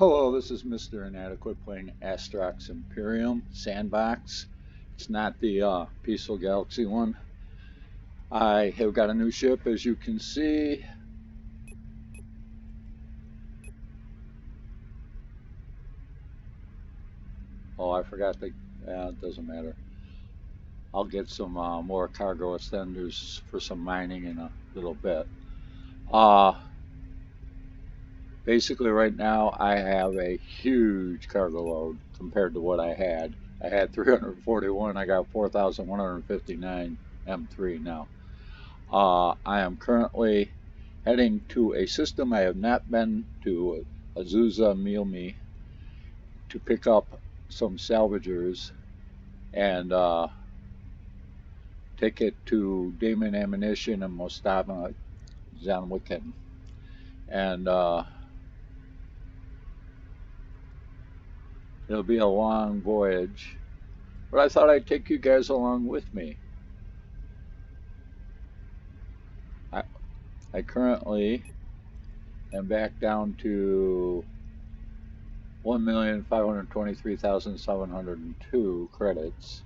Hello, this is Mr. Inadequate playing Astrox Imperium Sandbox. It's not the Peaceful Galaxy one. I have got a new ship, as you can see. Oh, I forgot the. It doesn't matter. I'll get some more cargo extenders for some mining in a little bit. Basically, right now I have a huge cargo load compared to what I had. I had 341. I got 4,159 M3 now. I am currently heading to a system I have not been to, Azusa Milmi, to pick up some salvagers and take it to Damon Ammunition and Mostama Zanwicken. And it'll be a long voyage, but I thought I'd take you guys along with me. I currently am back down to 1,523,702 credits.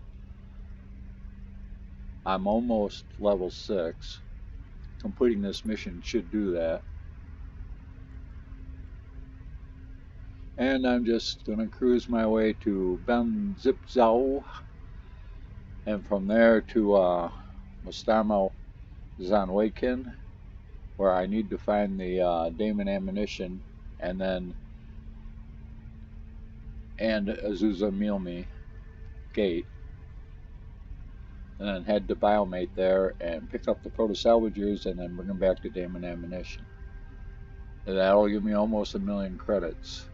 I'm almost level 6. Completing this mission should do that. And I'm just going to cruise my way to Ben Zipzau, and from there to Mostama Zanwaken, where I need to find the Damon Ammunition and Azusa Milmi Gate, and then head to Biomate there and pick up the proto-salvagers and then bring them back to Damon Ammunition. And that'll give me almost 1,000,000 credits.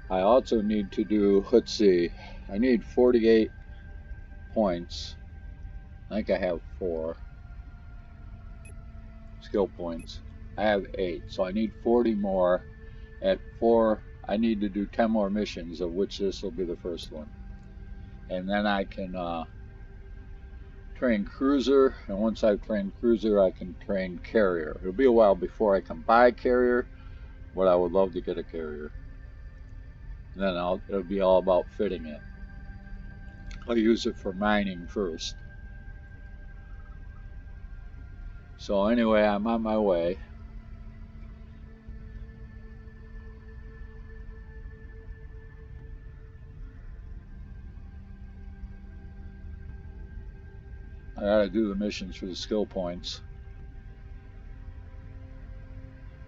I also need to do, let's see, I need 48 points. I think I have 4 skill points. I have 8, so I need 40 more. At 4, I need to do 10 more missions, of which this will be the first one. And then I can train Cruiser, and once I've trained Cruiser, I can train Carrier. It'll be a while before I can buy Carrier, but I would love to get a Carrier. And then it'll be all about fitting it. I'll use it for mining first. So anyway, I'm on my way. I gotta do the missions for the skill points.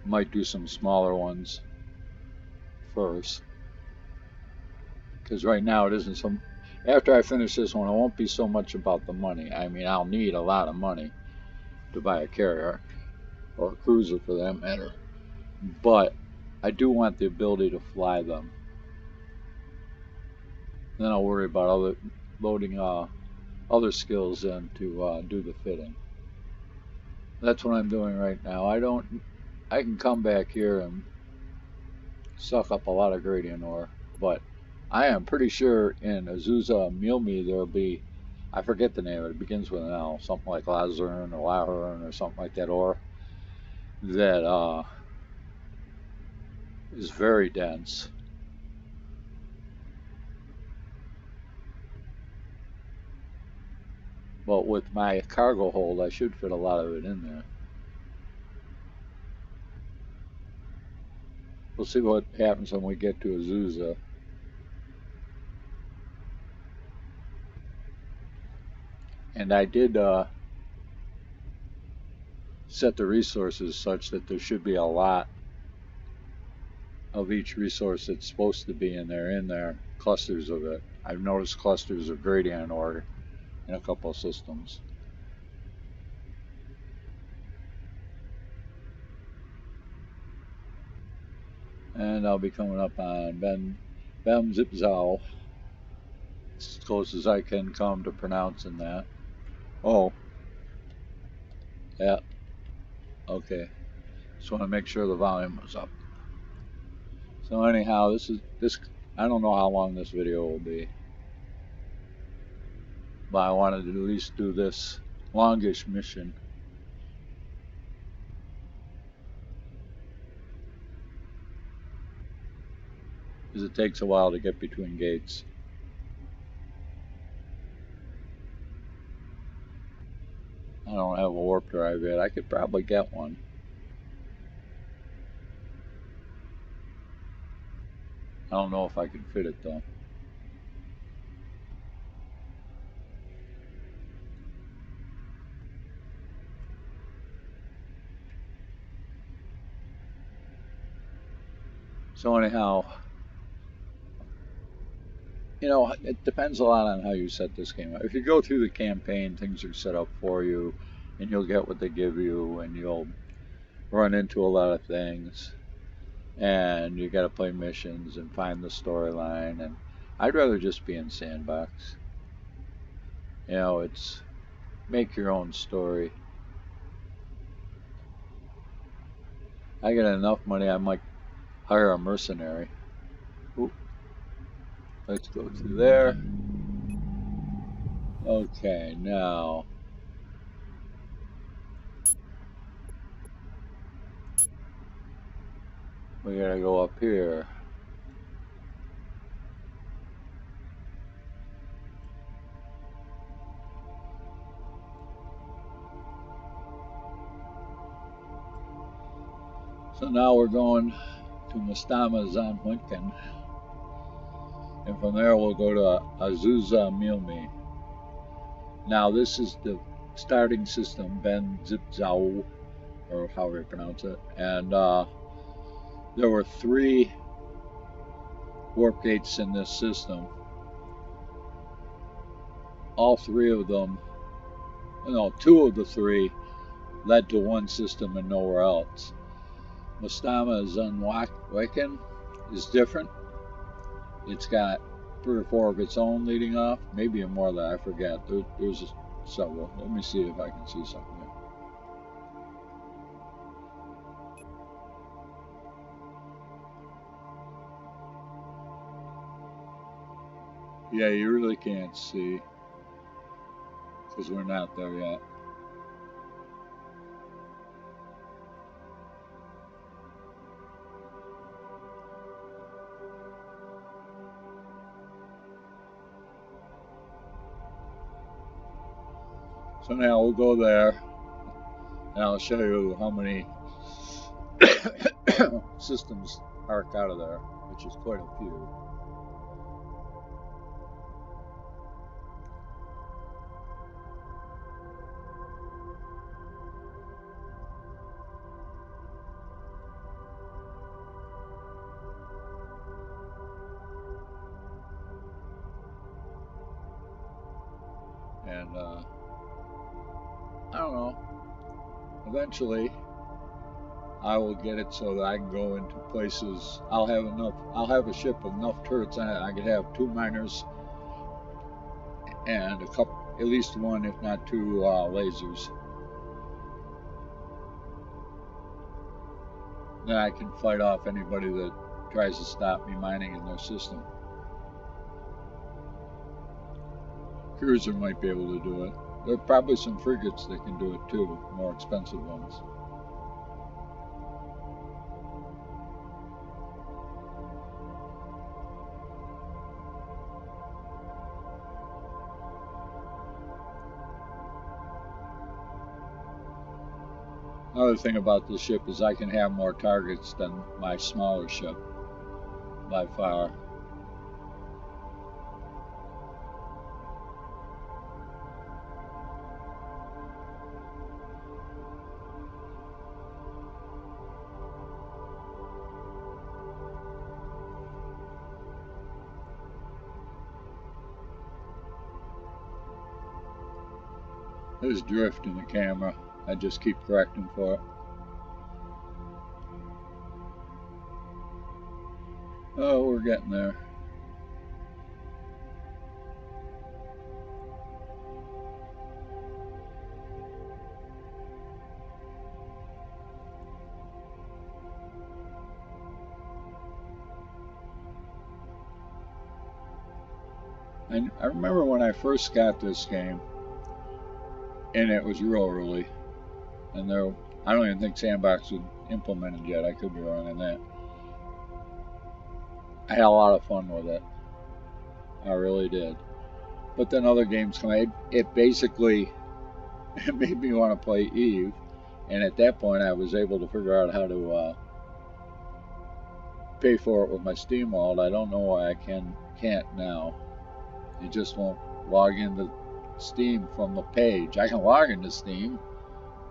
Might do some smaller ones first, because right now it isn't so. After I finish this one, it won't be so much about the money. I mean, I'll need a lot of money to buy a Carrier or a Cruiser for that matter, but I do want the ability to fly them. Then I'll worry about loading other skills in to do the fitting. That's what I'm doing right now. I can come back here and suck up a lot of gradient ore, but I am pretty sure in Azusa Milmi there'll be, I forget the name of it, it begins with an L, something like Lazarn or Lahorn or something like that ore, that is very dense. But with my cargo hold, I should fit a lot of it in there. We'll see what happens when we get to Azusa. And I did set the resources such that there should be a lot of each resource that's supposed to be in there, clusters of it. I've noticed clusters of gradient ore in a couple of systems. And I'll be coming up on Bem Zipzau, as close as I can come to pronouncing that. Oh, yeah, okay. Just want to make sure the volume was up. So anyhow, this. I don't know how long this video will be, but I wanted to at least do this longish mission. because it takes a while to get between gates. I don't have a warp drive yet. I could probably get one. I don't know if I can fit it though. So anyhow, you know, it depends a lot on how you set this game up. If you go through the campaign, things are set up for you, and you'll get what they give you, and you'll run into a lot of things, and you got to play missions and find the storyline. And I'd rather just be in sandbox. You know, it's make your own story. I get enough money, I might hire a mercenary. Oop. Let's go through there. Okay, now we gotta go up here. So now we're going to Mastama Zanwinken, and from there we'll go to Azusa Milmi. Now this is the starting system, Ben Zipzau, or however you pronounce it, and there were 3 warp gates in this system. All 3 of them, no, 2 of the 3 led to one system and nowhere else. Mastama Zanwinken is different. It's got 3 or 4 of its own leading off, maybe more than I forget. There's several. Let me see if I can see something here. Yeah, you really can't see because we're not there yet. So now we'll go there and I'll show you how many systems arc out of there, which is quite a few. And I don't know, eventually I will get it so that I can go into places. I'll have a ship with enough turrets on it. I could have 2 miners and a couple, at least 1, if not 2, lasers. Then I can fight off anybody that tries to stop me mining in their system. Cruiser might be able to do it. There are probably some frigates that can do it too, more expensive ones. Another thing about this ship is I can have more targets than my smaller ship, by far. There's drift in the camera. I just keep correcting for it. Oh, we're getting there. I remember when I first got this game, and it was real early, and I don't even think Sandbox was implemented yet. I could be wrong on that. I had a lot of fun with it. I really did. But then other games come. It basically it made me want to play Eve, and at that point I was able to figure out how to pay for it with my Steam wallet. I don't know why I can't now. It just won't log into Steam from the page. I can log into Steam.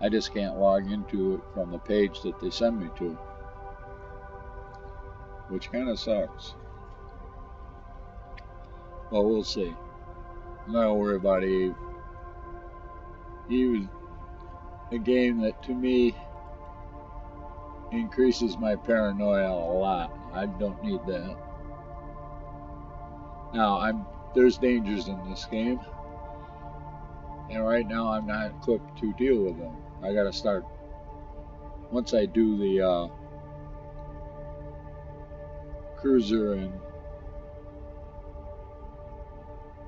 I just can't log into it from the page that they send me to, which kind of sucks. Well, we'll see. I'm not gonna worry about Eve. Eve is a game that, to me, increases my paranoia a lot. I don't need that. Now, there's dangers in this game, and right now I'm not equipped to deal with them. I gotta start. Once I do the cruiser and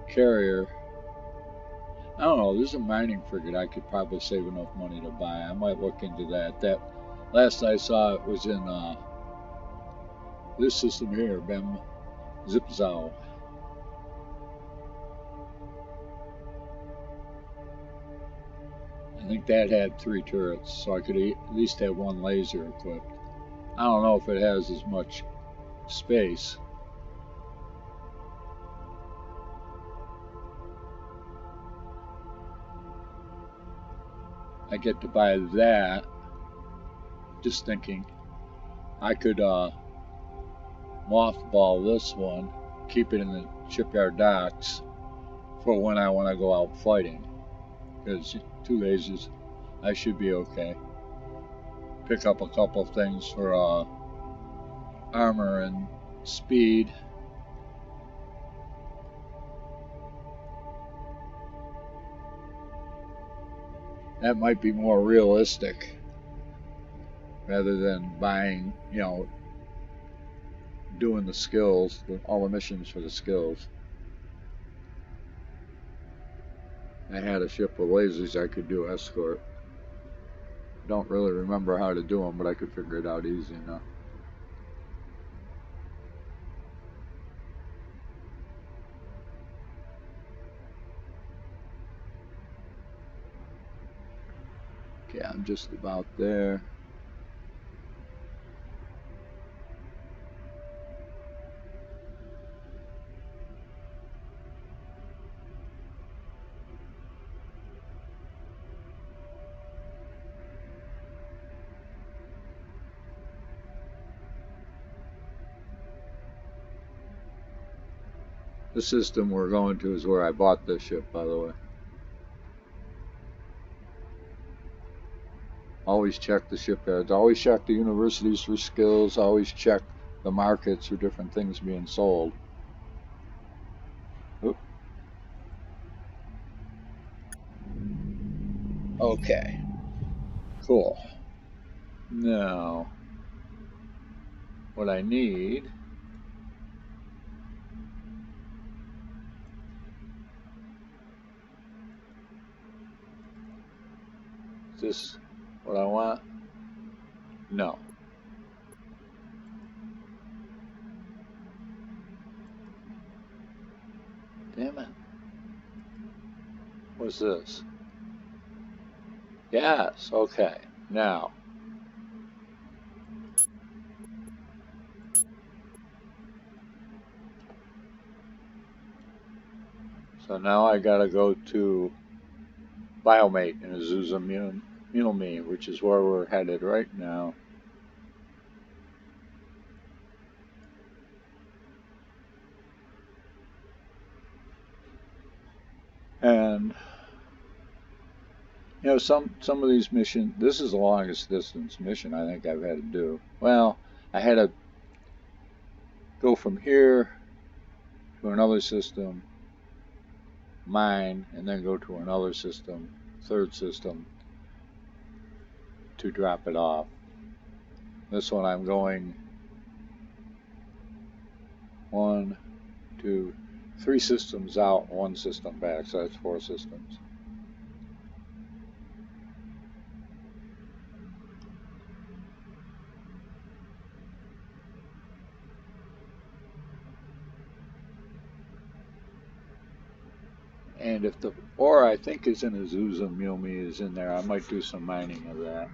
carrier, I don't know, there's a mining frigate I could probably save enough money to buy. I might look into that. That last I saw it was in this system here, Bem Zipzow. I think that had 3 turrets, so I could at least have 1 laser equipped. I don't know if it has as much space. I get to buy that. Just thinking, I could mothball this one, keep it in the shipyard docks for when I want to go out fighting. Because 2 lasers, I should be okay. Pick up a couple of things for armor and speed. That might be more realistic rather than buying, doing the skills, all the missions for the skills. I had a ship with lasers I could do escort. Don't really remember how to do them, but I could figure it out easy enough. Okay, I'm just about there. The system we're going to is where I bought this ship, by the way. Always check the shipyards. Always check the universities for skills. Always check the markets for different things being sold. Oop. Okay. Cool. Now, what I need is this what I want? No. Damn it. What's this? Yes, okay. Now. So now I gotta go to Biomate in Azusa Mulme, which is where we're headed right now. And some of these missions, this is the longest distance mission I think I've had to do. Well, I had to go from here to another system, mine, and then go to another system, third system, to drop it off. This one I'm going 1, 2, 3 systems out, 1 system back, so that's 4 systems. And if the ore I think is in Azusa Mumi is in there, I might do some mining of that.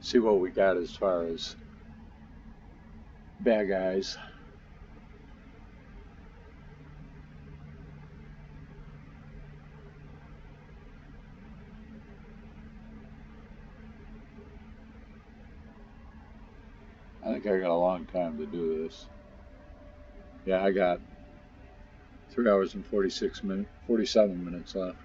See what we got as far as bad guys. I think I got a long time to do this. Yeah, I got 3 hours and 47 minutes left.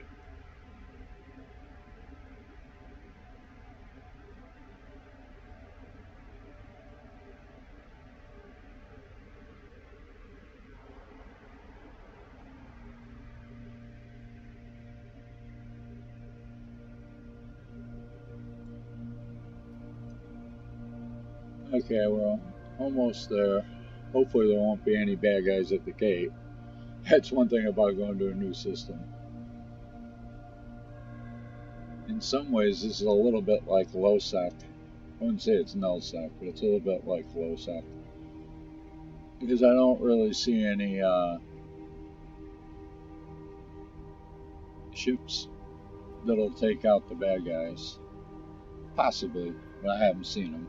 Okay, well, almost there. Hopefully there won't be any bad guys at the gate. That's one thing about going to a new system. In some ways, this is a little bit like low-sec. I wouldn't say it's null-sec, but it's a little bit like low-sec. Because I don't really see any ships that'll take out the bad guys. Possibly, but I haven't seen them.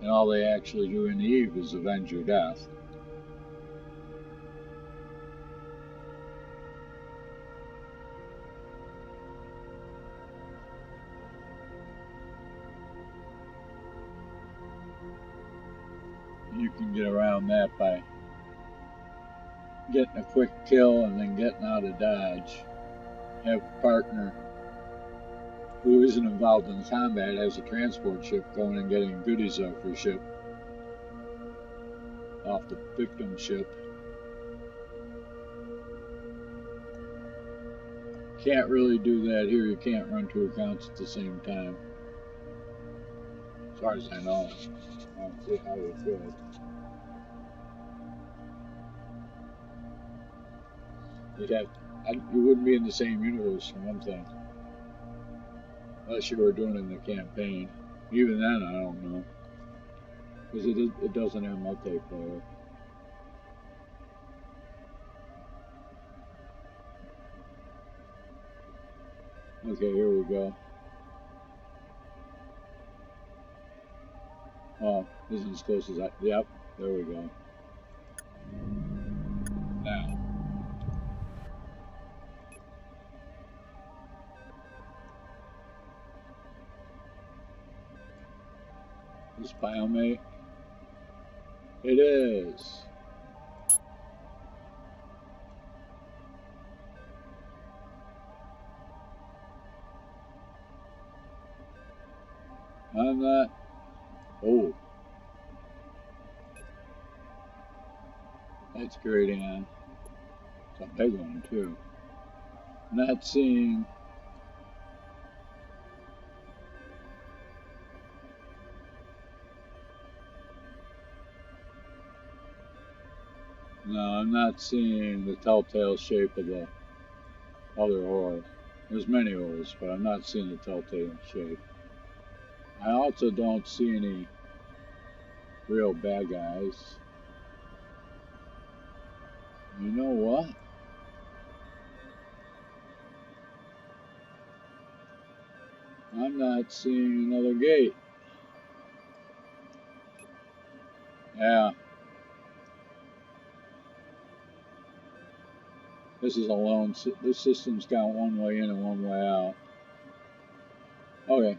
And all they actually do in the Eve is avenge your death. You can get around that by getting a quick kill and then getting out of dodge. Have a partner who isn't involved in combat, has a transport ship going and getting goodies off your ship, off the victim ship. Can't really do that here. You can't run two accounts at the same time. As far as I know. I don't see how you could. You wouldn't be in the same universe for one thing. Unless you were doing it in the campaign. Even then, I don't know. Because it doesn't have multiplayer. Okay, here we go. Oh, this is as close as I... Yep, there we go. Now. This biomate? It is. I'm not... Oh. That's great, Ann. It's a big one, too. Not seeing... No, I'm not seeing the telltale shape of the other ore. There's many ores, but I'm not seeing the telltale shape. I also don't see any real bad guys. You know what? I'm not seeing another gate. Yeah. This is a lone... This system's got one way in and one way out. Okay.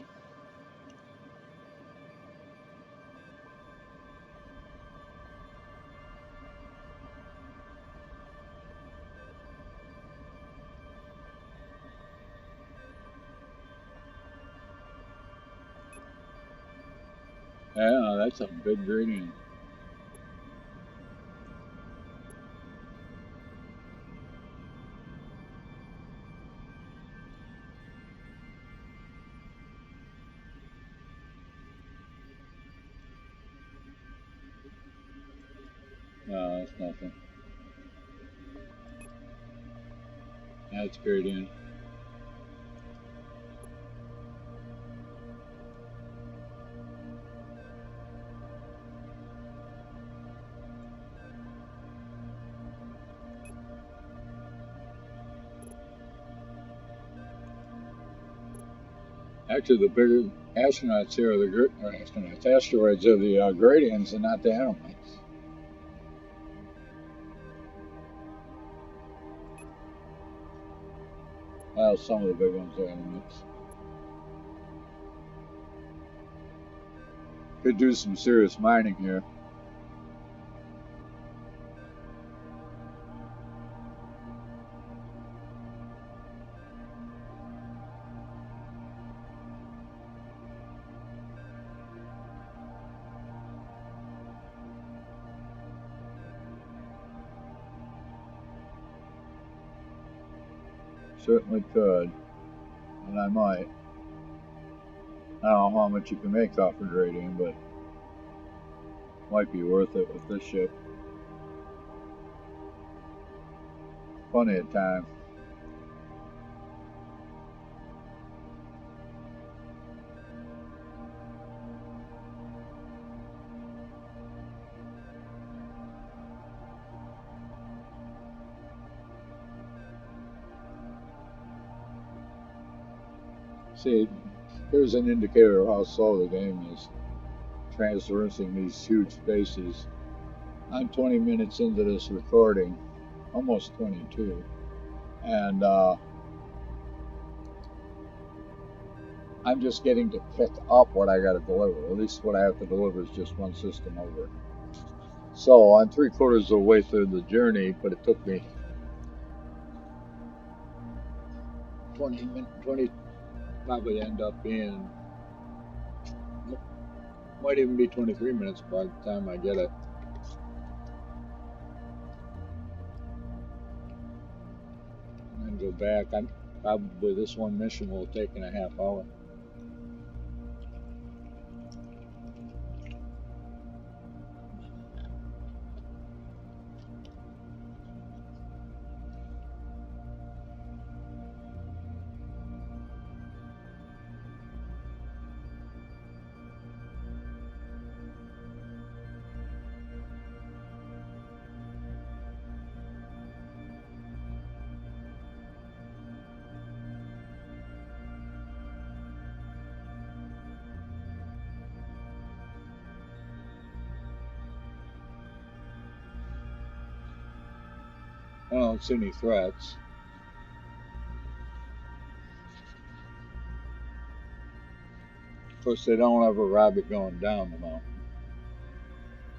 Yeah, that's a big gradient. No, that's nothing. That's gradient. Actually, the bigger astronauts here are asteroids are the gradients and not the animals. Well, some of the big ones are animals. Could do some serious mining here. Certainly could, and I might. I don't know how much you can make off of grading, but might be worth it with this ship. Plenty of time. See, here's an indicator of how slow the game is, traversing these huge spaces. I'm 20 minutes into this recording, almost 22, and I'm just getting to pick up what I got to deliver. At least what I have to deliver is just one system over. So I'm 3/4 of the way through the journey, but it took me 20 minutes, 20, probably end up being, might even be 23 minutes by the time I get it. And then go back. I'm probably, this one mission will take in a half hour. I don't see any threats. Of course, they don't have a rabbit going down the mountain.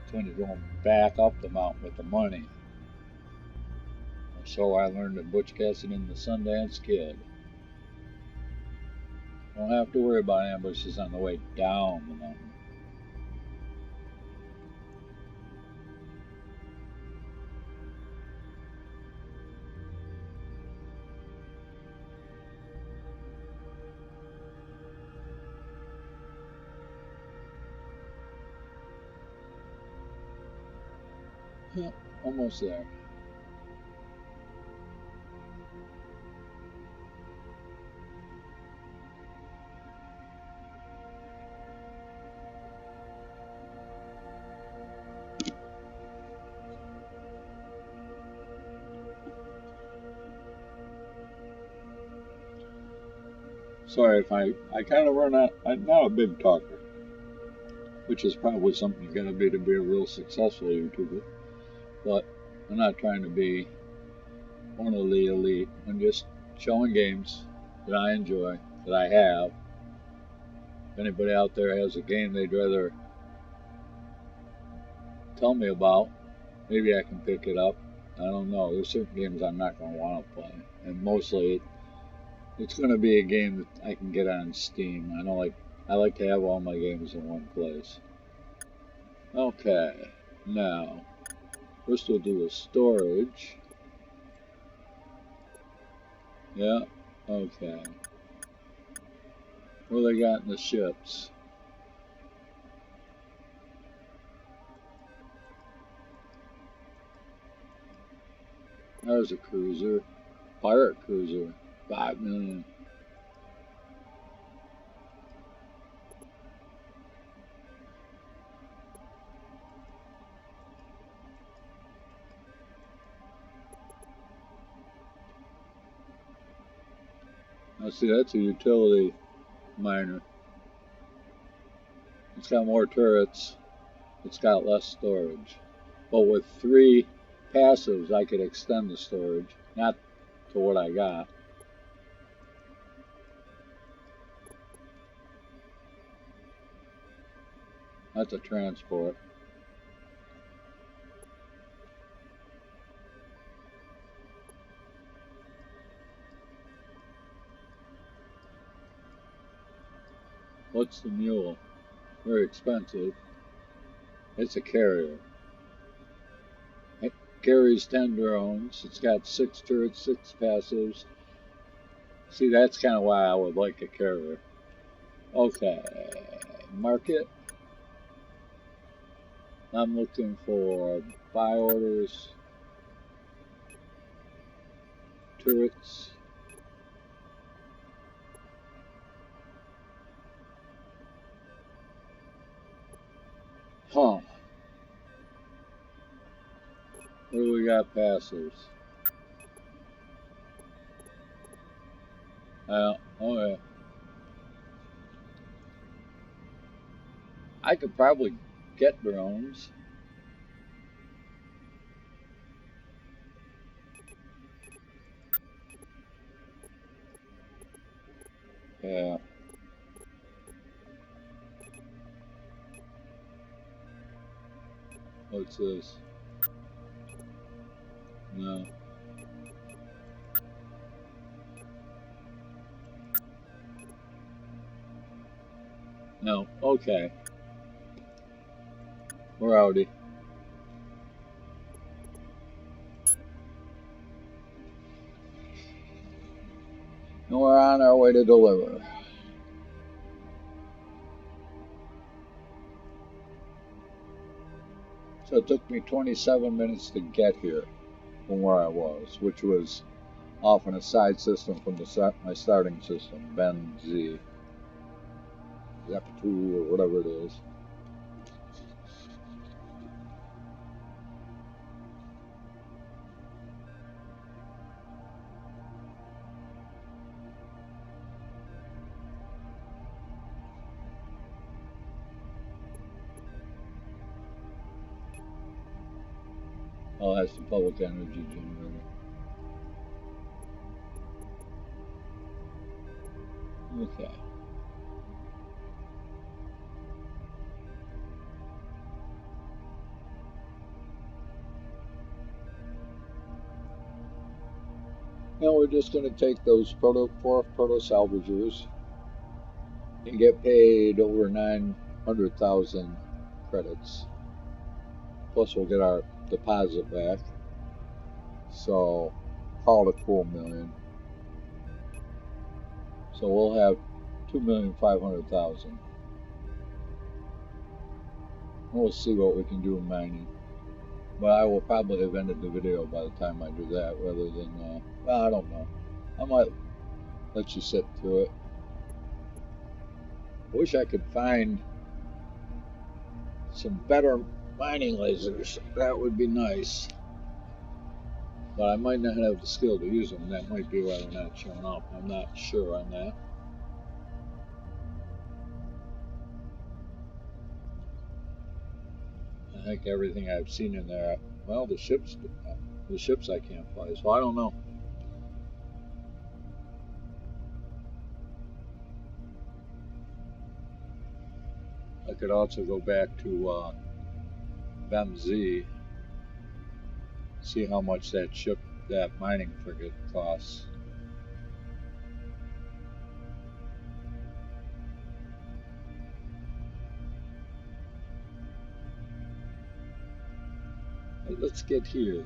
It's when you're going back up the mountain with the money. So I learned at Butch Cassidy and the Sundance Kid. Don't have to worry about ambushes on the way down the mountain. Yeah, almost there. Sorry if I kind of run out. I'm not a big talker, which is probably something you gotta be to be a real successful YouTuber. But I'm not trying to be one of the elite. I'm just showing games that I enjoy, that I have. If anybody out there has a game they'd rather tell me about, maybe I can pick it up. I don't know. There's certain games I'm not going to want to play, and mostly it's going to be a game that I can get on Steam. I don't like. I like to have all my games in one place. Okay, now first we'll do the storage. Yeah. Okay. What do they got in the ships? There's a cruiser, pirate cruiser, 5 million. Now see, that's a utility minor. It's got more turrets. It's got less storage. But with 3 passives, I could extend the storage. Not to what I got. That's a transport. What's the mule? Very expensive. It's a carrier. It carries 10 drones. It's got 6 turrets, 6 passives. See, that's kind of why I would like a carrier. Okay, market. I'm looking for buy orders, turrets. Huh. What do we got passives? Oh yeah. I could probably get drones. Yeah. What's this? No. No. Okay. We're outie. And we're on our way to deliver. So it took me 27 minutes to get here from where I was, which was off in a side system from my starting system, Ben Z. Zep2 or whatever it is. Oh, that's the public energy generator. Okay. Now we're just going to take those four proto salvagers and get paid over 900,000 credits. Plus we'll get our deposit back. So call it a cool million. So we'll have 2,500,000. We'll see what we can do in mining. But I will probably have ended the video by the time I do that rather than, well, I don't know. I might let you sit through it. I wish I could find some better mining lasers. That would be nice. But I might not have the skill to use them. That might be why they're not showing up. I'm not sure on that. I think everything I've seen in there, well, the ships I can't fly, so I don't know. I could also go back to BMZ, see how much that mining frigate costs. But let's get here.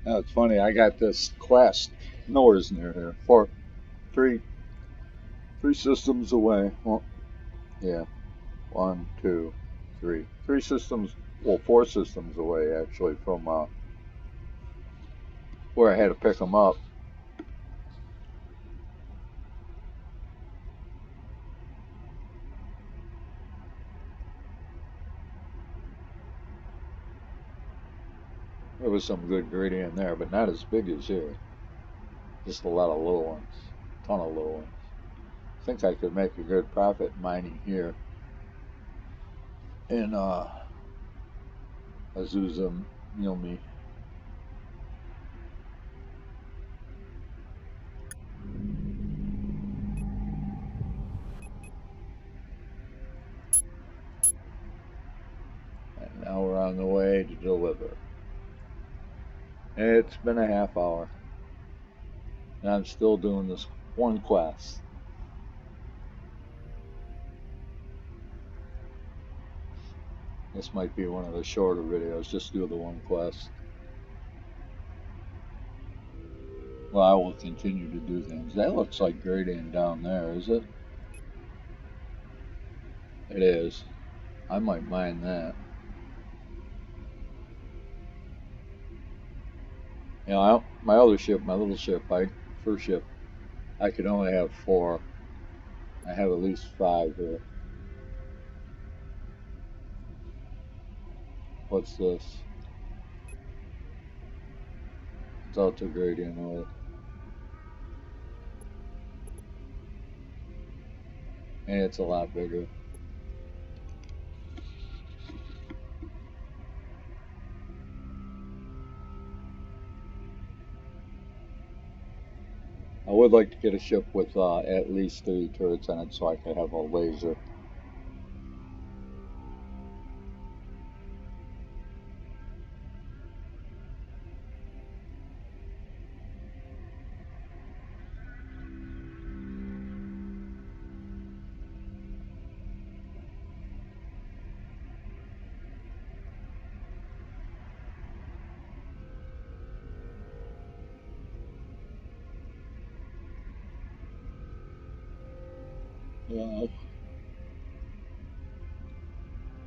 Now it's funny, I got this quest nowhere's near here. 3 3 systems away. Well, yeah. 1, 2, 3. 3 systems, well, 4 systems away, actually, from where I had to pick them up. There was some good gradient there, but not as big as here. Just a lot of little ones. A ton of little ones. I think I could make a good profit mining here in Azusa Milmi. And now we're on the way to deliver. It's been a half hour. And I'm still doing this one quest. This might be one of the shorter videos, just do the one quest. Well, I will continue to do things. That looks like gradient down there, is it? It is. I might mine that. You know, my other ship, my little ship, first ship, I could only have 4. I have at least 5 here. What's this? Delta gradient oil. And it's a lot bigger. I would like to get a ship with at least 3 turrets on it so I could have a laser.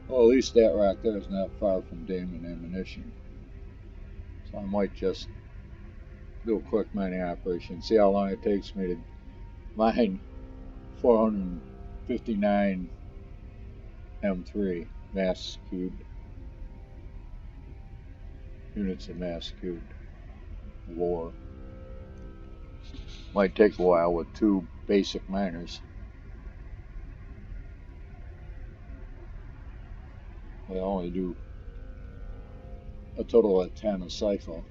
Well, at least that right there is not far from Dangerman ammunition. So I might just do a quick mining operation, see how long it takes me to mine 459 M3 mass cubed units of mass cubed ore. Might take a while with 2 basic miners. They only do a total of 10 a cycle.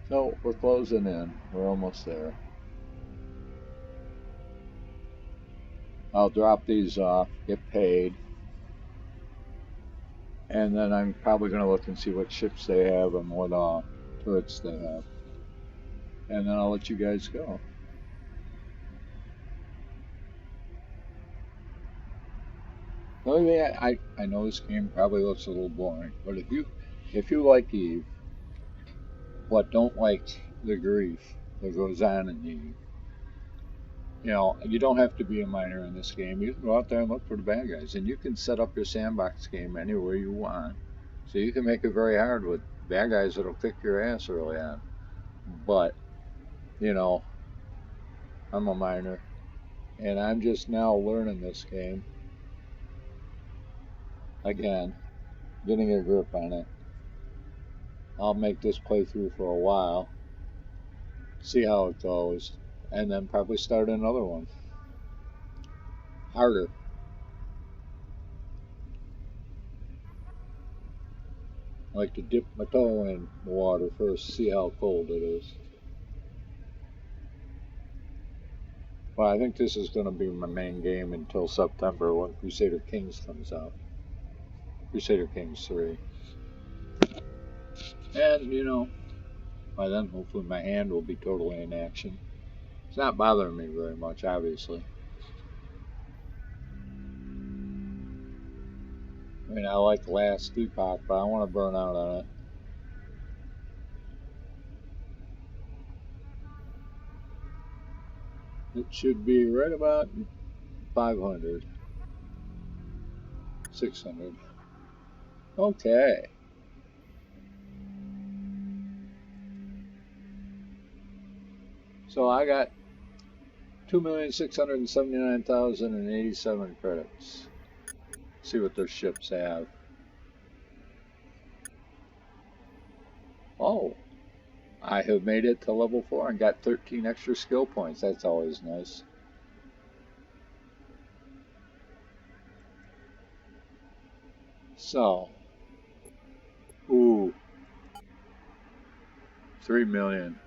So we're closing in. We're almost there. I'll drop these off, get paid, and then I'm probably going to look and see what ships they have and what turrets they have. And then I'll let you guys go. The only thing I know this game probably looks a little boring, but if you like Eve, but don't like the grief that goes on in Eve, you know, you don't have to be a miner in this game. You can go out there and look for the bad guys, and you can set up your sandbox game anywhere you want. So you can make it very hard with bad guys that'll kick your ass early on. But, you know, I'm a miner, and I'm just now learning this game. Again, getting a grip on it. I'll make this playthrough for a while, see how it goes, and then probably start another one. Harder. I like to dip my toe in the water first, see how cold it is. Well, I think this is going to be my main game until September when Crusader Kings comes out. Crusader Kings 3. And, you know, by then hopefully my hand will be totally in action. It's not bothering me very much, obviously. I mean, I like Last Epoch, but I want to burn out on it. It should be right about 500, 600. Okay. So I got 2,679,087 credits. See what their ships have. Oh, I have made it to level 4 and got 13 extra skill points. That's always nice. So, ooh, 3 million,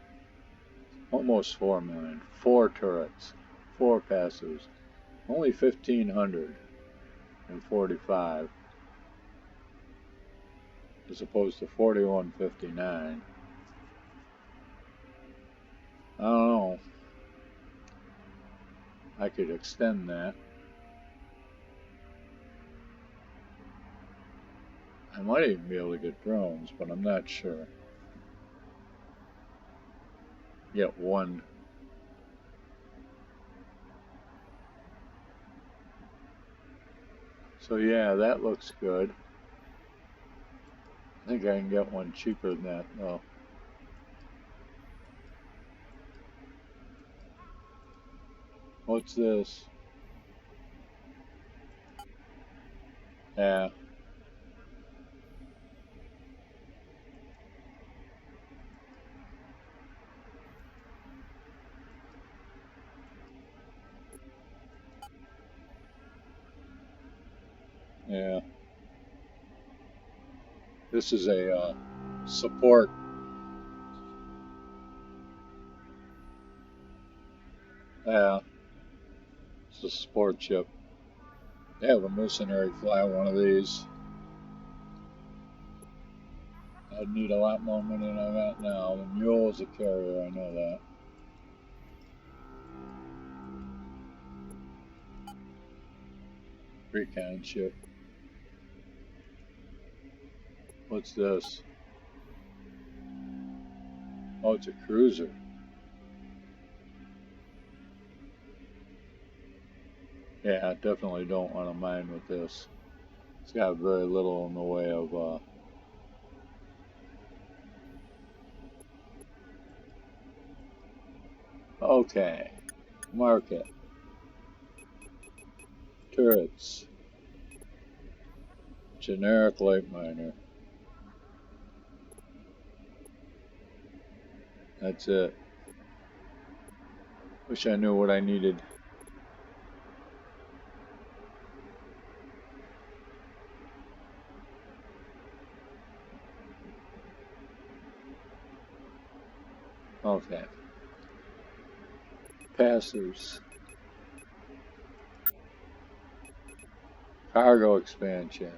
almost 4 million, 4 turrets, 4 passives, only 1,545 as opposed to 4,159. I don't know. I could extend that. I might even be able to get drones, but I'm not sure. Get one. So yeah, that looks good. I think I can get one cheaper than that though. What's this? Yeah. Yeah. This is a support. Yeah. It's a support ship. They have a mercenary fly one of these. I'd need a lot more money than I got now. The mule is a carrier, I know that. Recon ship. What's this? Oh, it's a cruiser. Yeah, I definitely don't want to mine with this. It's got very little in the way of okay. Market. Turrets. Generic light miner. That's it. Wish I knew what I needed. Okay. Passers. Cargo expansion.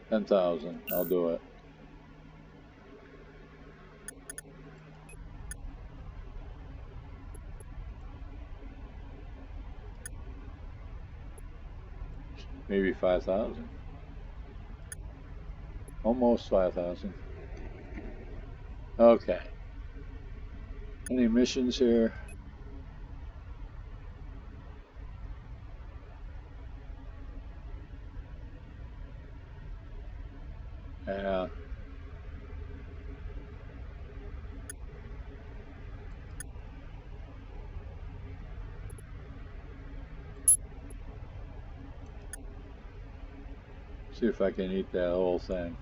10,000. I'll do it. Maybe 5,000. Almost 5,000. Okay. Any missions here? Yeah. See if I can eat that whole thing.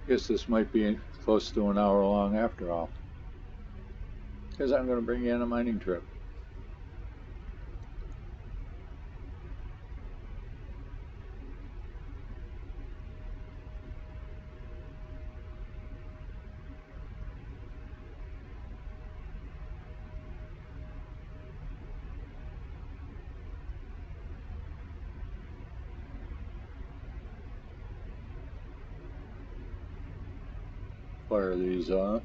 Guess this might be close to an hour long after all. Because I'm going to bring you on a mining trip. fire these off.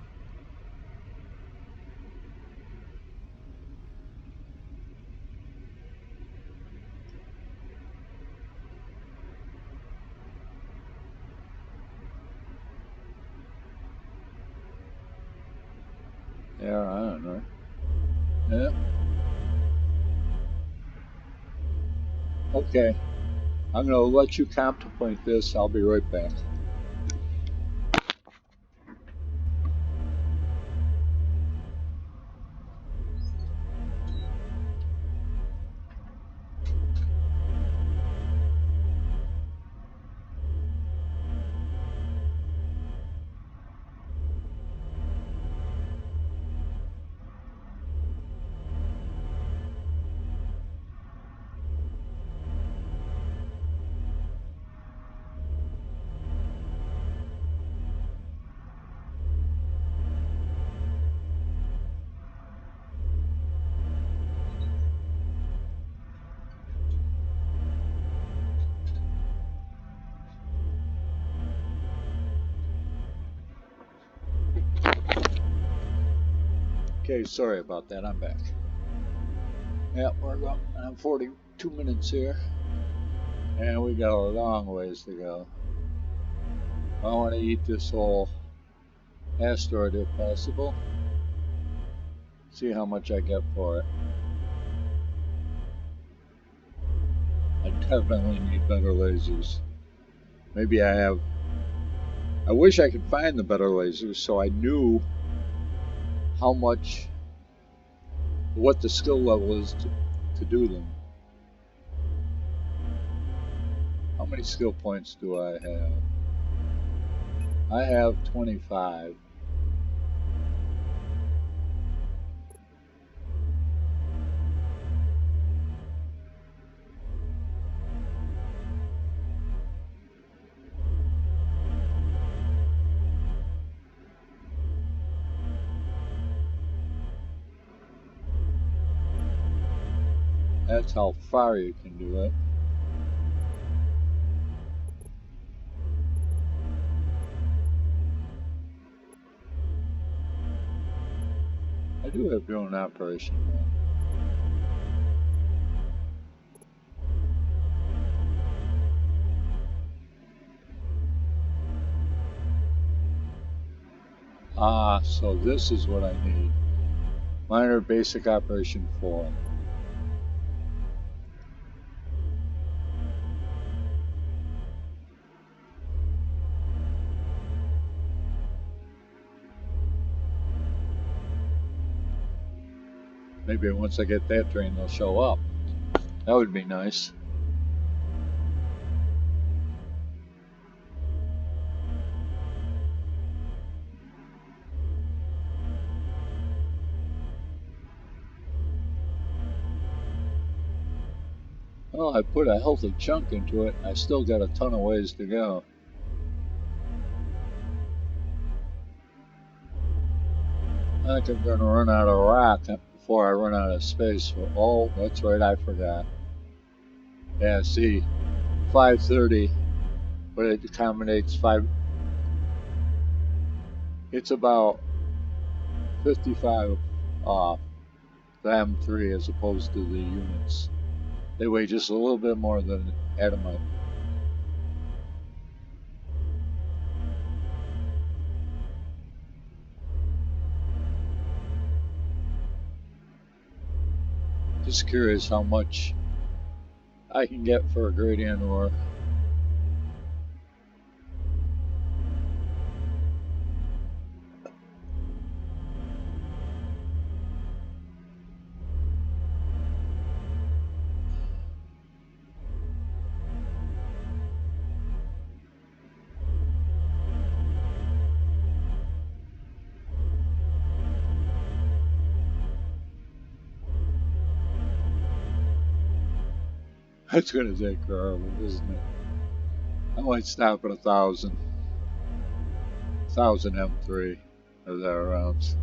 Yeah, I don't know. Yeah. Okay. I'm going to let you contemplate this. I'll be right back. Okay, sorry about that. I'm back. Yeah, we're about 42 minutes here. And we got a long ways to go. I want to eat this whole asteroid if possible. See how much I get for it. I definitely need better lasers. Maybe I have. I wish I could find the better lasers so I knew how much, what the skill level is to do them. How many skill points do I have? I have 25. That's how far you can do it. I do have drone operation though. Ah, so this is what I need. Minor basic operation 4. Maybe once I get that train, they'll show up. That would be nice. Well, I put a healthy chunk into it. I still got a ton of ways to go. I think I'm going to run out of rock before I run out of space. Oh, that's right, I forgot. Yeah, see, 530, but it accommodates 5. It's about 55 the M3 as opposed to the units. They weigh just a little bit more than Adamite. Just curious how much I can get for a gradient ore. That's going to take forever, isn't it? I might stop at 1,000. 1,000 M3 or thereabouts.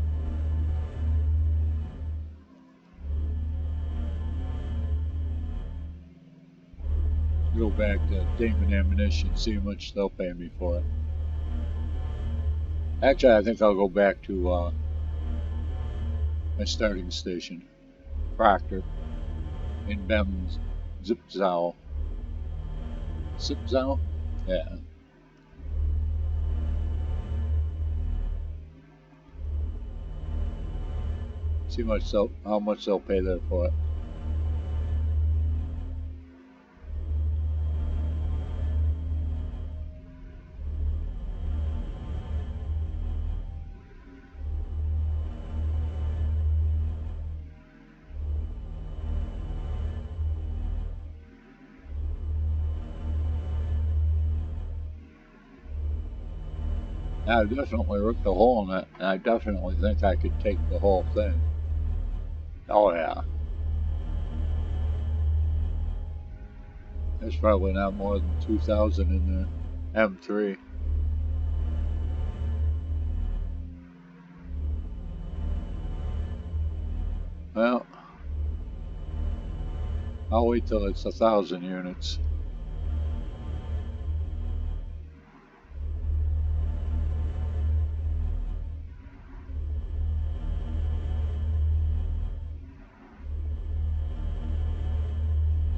Go back to Damon Ammunition, see how much they'll pay me for it. Actually, I think I'll go back to my starting station, Proctor, in Bem Zipzow. Zipzow? Yeah. See how much they'll pay there for it. I definitely ripped a hole in it, and I definitely think I could take the whole thing. Oh yeah. There's probably not more than 2,000 in there. M3. Well, I'll wait till it's 1,000 units.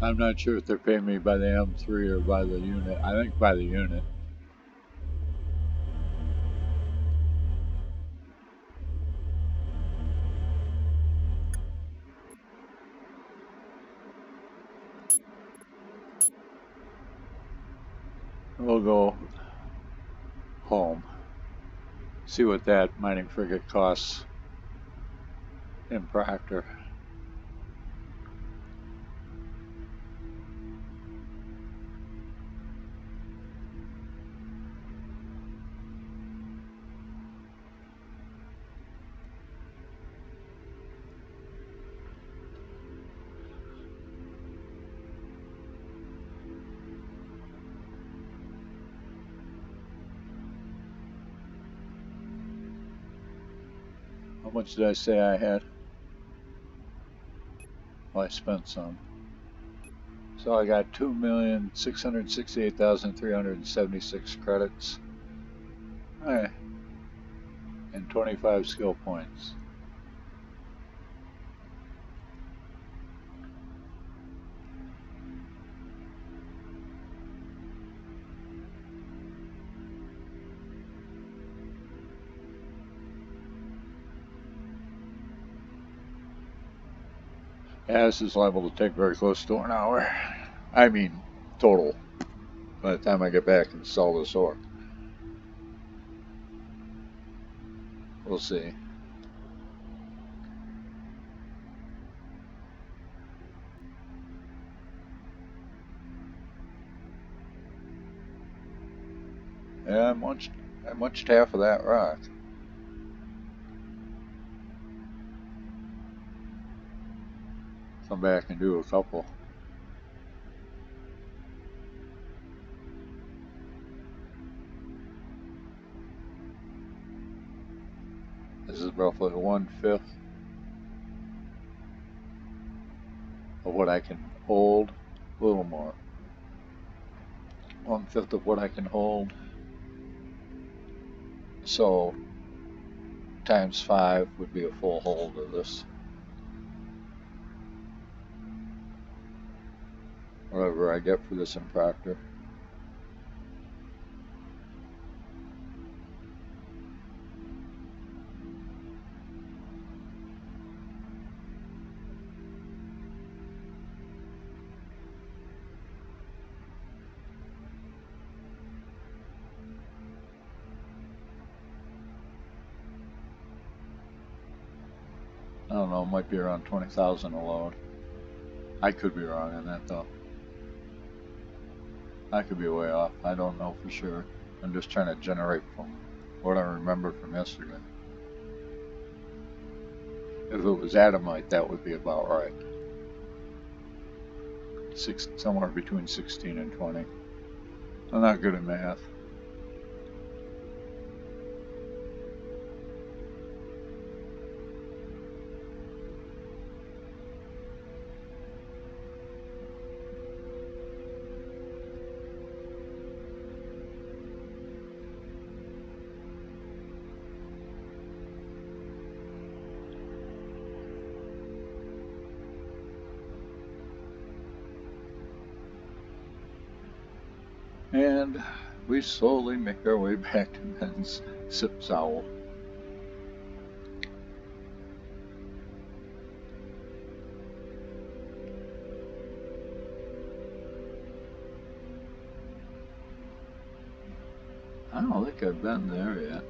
I'm not sure if they're paying me by the M3 or by the unit. I think by the unit. We'll go home. See what that mining frigate costs in Proctor. How much did I say I had? Well, I spent some. So I got 2,668,376 credits. Alright. And 25 skill points. Yeah, this is liable to take very close to an hour. I mean, total. By the time I get back and sell this ore. We'll see. Yeah, I munched half of that rock. Come back and do a couple. This is roughly 1/5 of what I can hold. A little more. 1/5 of what I can hold. So times 5 would be a full hold of this. Whatever I get for this in Proctor. I don't know, it might be around 20,000 a load. I could be wrong on that though. I could be way off. I don't know for sure. I'm just trying to generate from what I remember from yesterday. If it was Adamite, that would be about right. Somewhere between 16 and 20. I'm not good at math. And we slowly make our way back to Ben's Sipsowl. I don't think I've been there yet.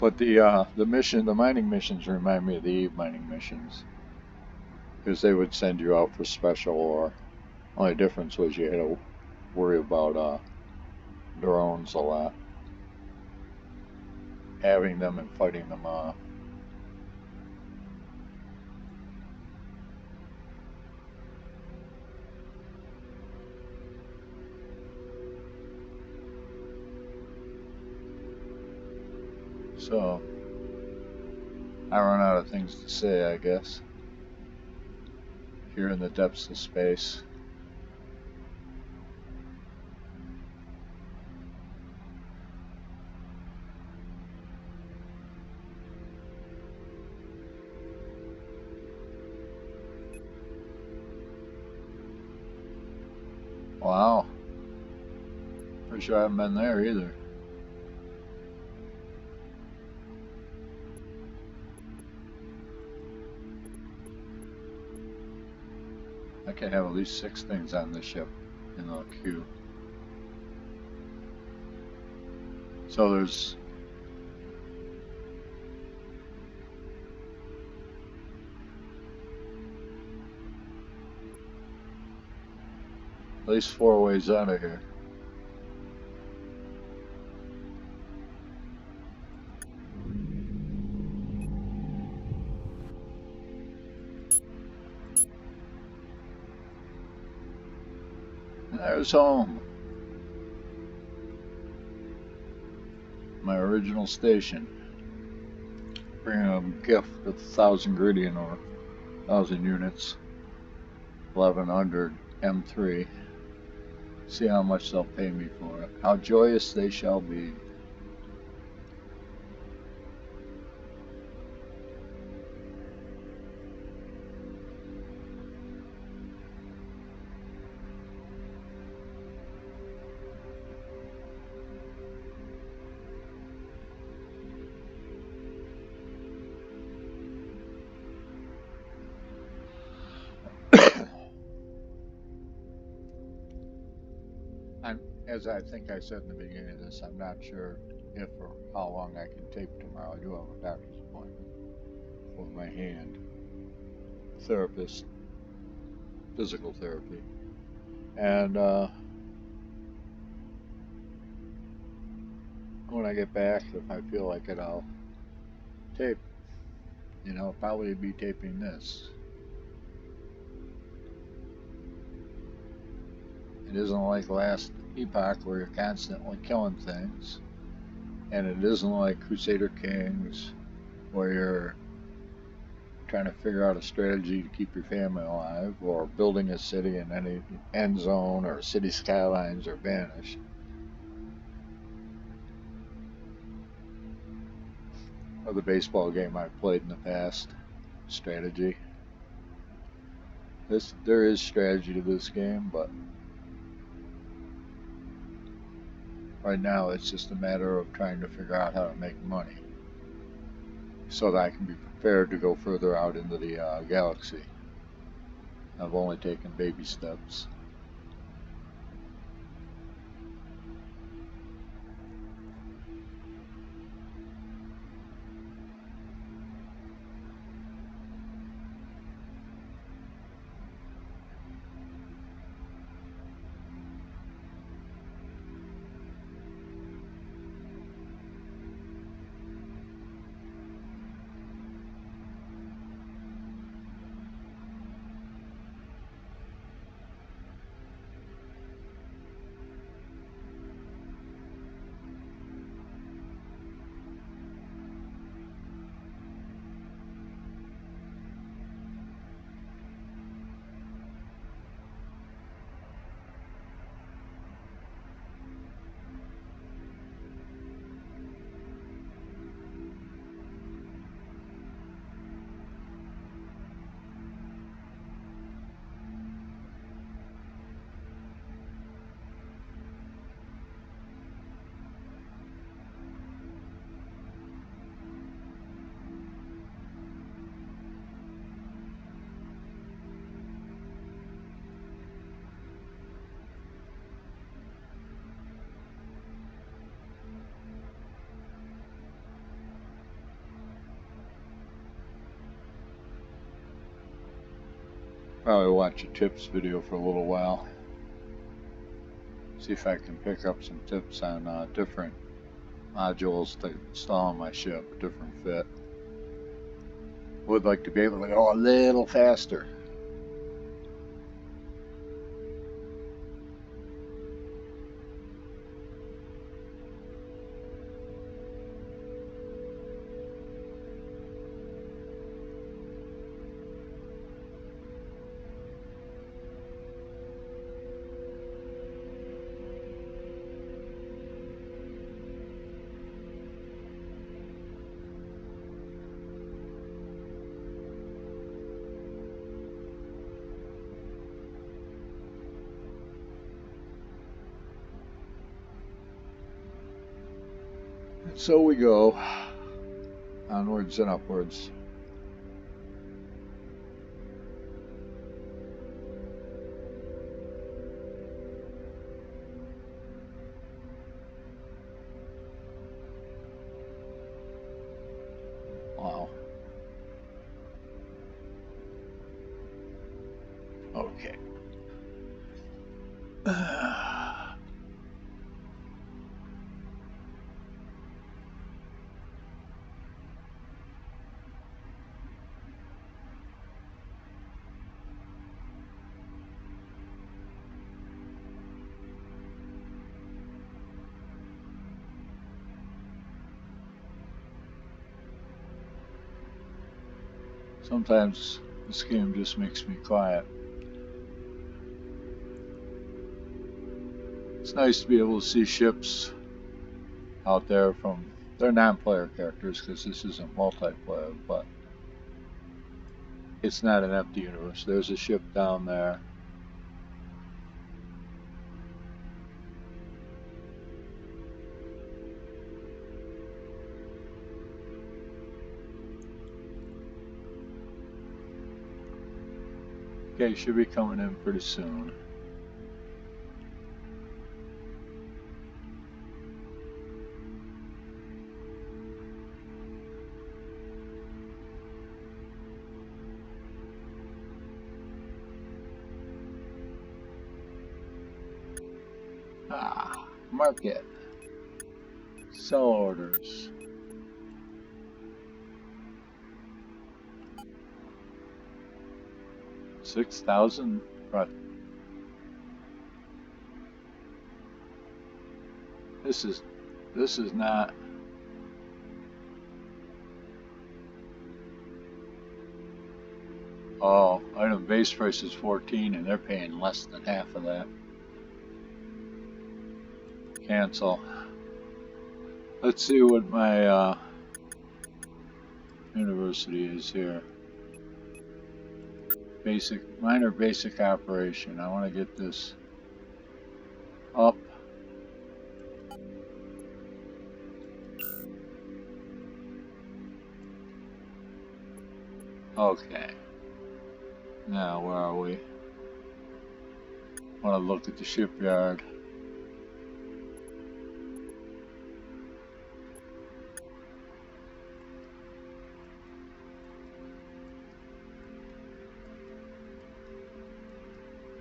But the mining missions remind me of the Eve mining missions, because they would send you out for special ore. Only difference was you had to worry about drones a lot, having them and fighting them off. So I run out of things to say, I guess. Here in the depths of space. Wow. Pretty sure I haven't been there either. I could have at least 6 things on this ship in the queue. So there's at least 4 ways out of here. And there's home. My original station. Bringing a gift of 1,000 Gridian or 1,000 units. 1,100 M3. See how much they'll pay me for it. How joyous they shall be. As I think I said in the beginning of this, I'm not sure if or how long I can tape tomorrow. I do have a doctor's appointment for my hand. Therapist, physical therapy. And when I get back, if I feel like it, I'll tape. I'll probably be taping this. It isn't like last epoch where you're constantly killing things. And it isn't like Crusader Kings where you're trying to figure out a strategy to keep your family alive, or building a city in any end zone, or city skylines are vanished. Or the baseball game I've played in the past, strategy. There is strategy to this game, but right now it's just a matter of trying to figure out how to make money so that I can be prepared to go further out into the galaxy. I've only taken baby steps. Probably watch a tips video for a little while. See if I can pick up some tips on different modules to install on my ship, different fit. Would like to be able to go a little faster. And so we go onwards and upwards. Wow. Okay. Sometimes this game just makes me quiet. It's nice to be able to see ships out there from, they're non-player characters because this isn't multiplayer, but it's not an empty universe. There's a ship down there. Okay, should be coming in pretty soon. Market. Sell orders. $6,000. Right. This is not. Oh, item base price is 14 and they're paying less than half of that. Cancel. Let's see what my university is here. Minor basic operation. I want to get this up. Okay. Now, where are we? I want to look at the shipyard.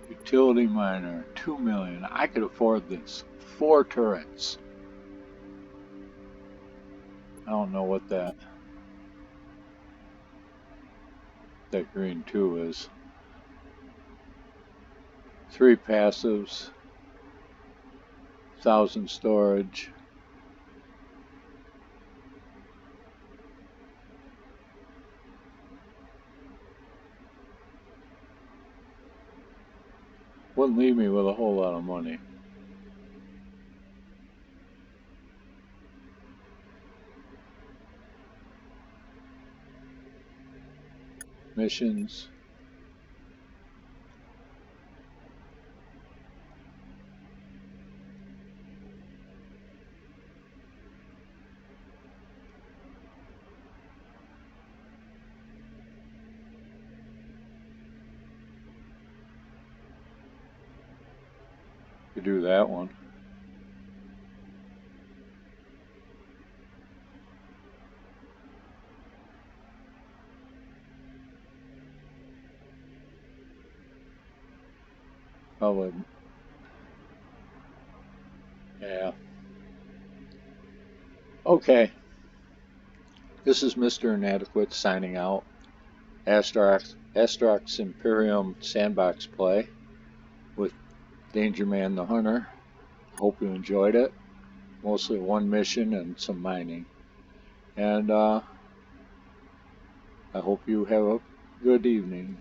Utility miner, 2 million. I could afford this. 4 turrets. I don't know what that green 2 is. 3 passives. 1,000 storage. Wouldn't leave me with a whole lot of money. Missions. Could do that one. Probably, yeah. Okay, this is Mr. Inadequate signing out. Astrox Imperium sandbox play with Dangerman the Hunter. Hope you enjoyed it. Mostly one mission and some mining. And I hope you have a good evening.